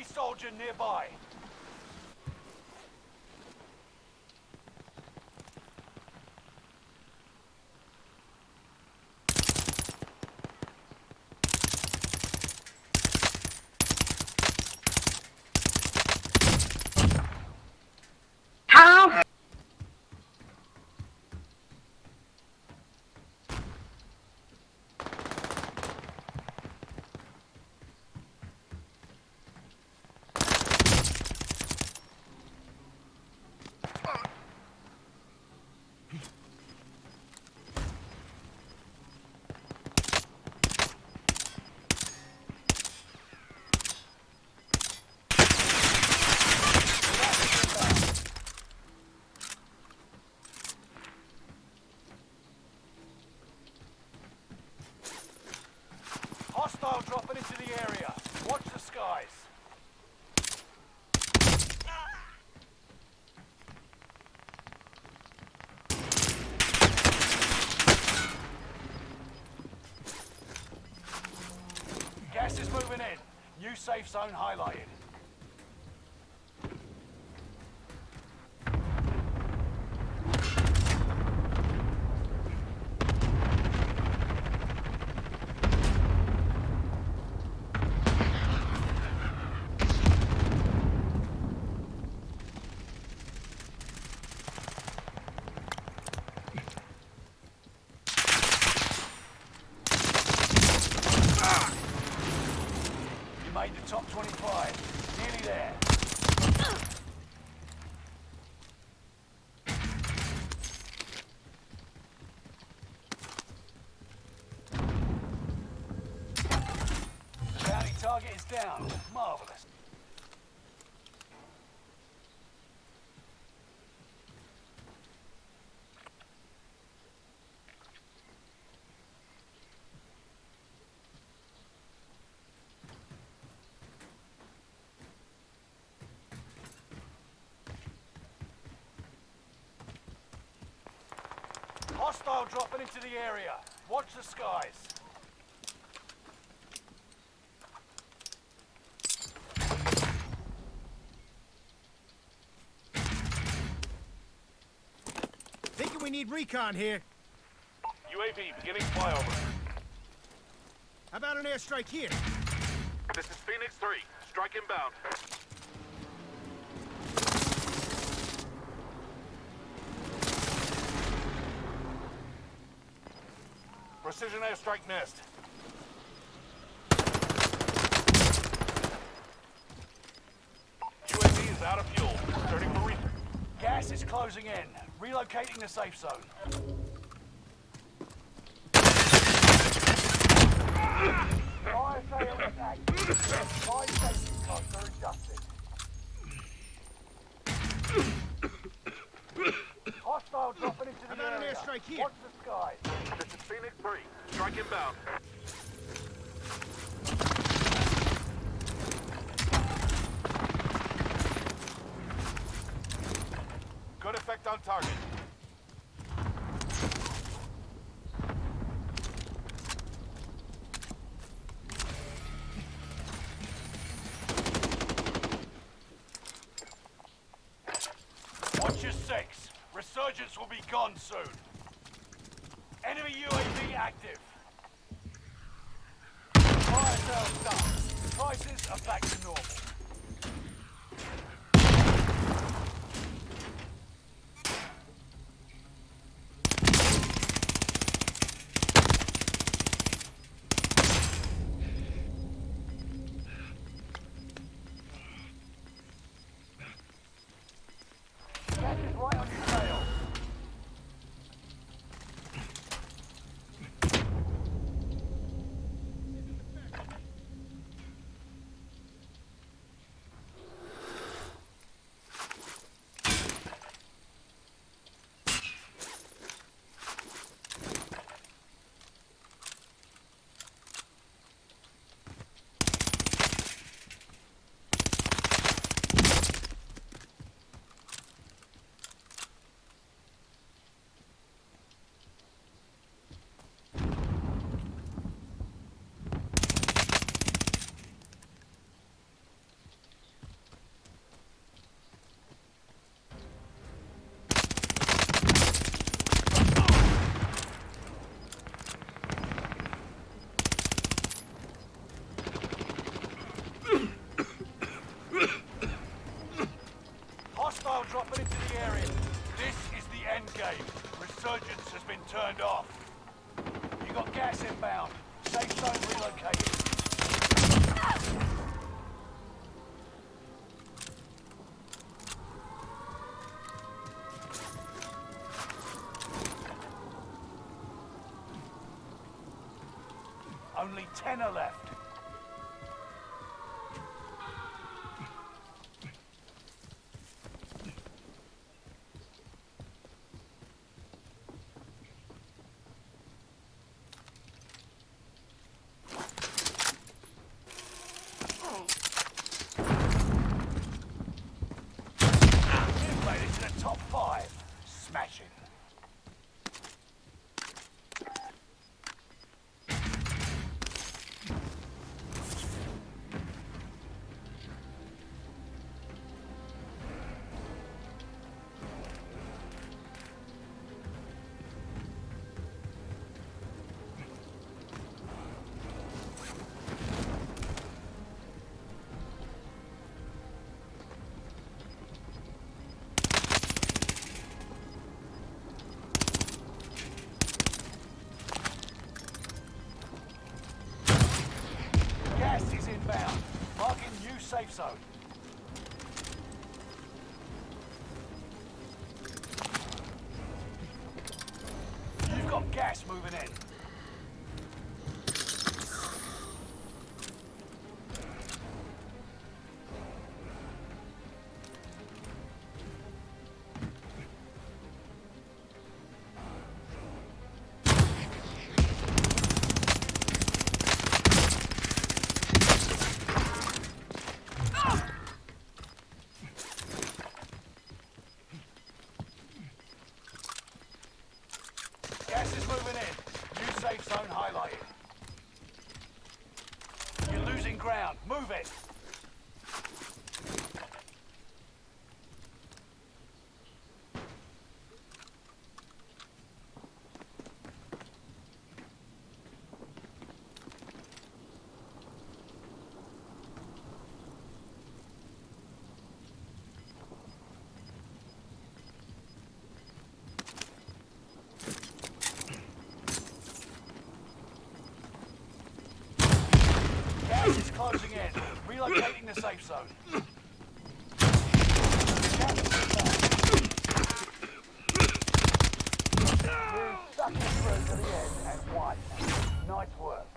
Enemy soldier nearby. How? Hostile dropping into the area. Watch the skies. Gas is moving in. New safe zone highlighted. You made the top 25. Nearly there. Bounty target is down. Marvelous. Hostile dropping into the area. Watch the skies. Thinking we need recon here. UAV beginning flyover. How about an airstrike here? This is Phoenix 3. Strike inbound. Precision airstrike nest. UAV is out of fuel. Returning for refuel. Gas is closing in. Relocating the safe zone. Fire sale is active. Five safety costs are adjusted. Hostile dropping into How the about an area. airstrike here? Watch the skies. This is Phoenix 3. Strike inbound. Good effect on target. Watch your six. Resurgence will be gone soon. Enemy UAV active. Fire sales done. Prices are back to normal. Gas is right on your tail. Only 10 are left. You've made it to the top 5. Smashing. Gas is inbound. Marking new safe zone. You've got gas moving in. Gas is moving in. New safe zone highlighted. You're losing ground. Move it. Gas is closing in. Relocating the safe zone. Gas is inbound. You stuck it through to the end and won. Nice work.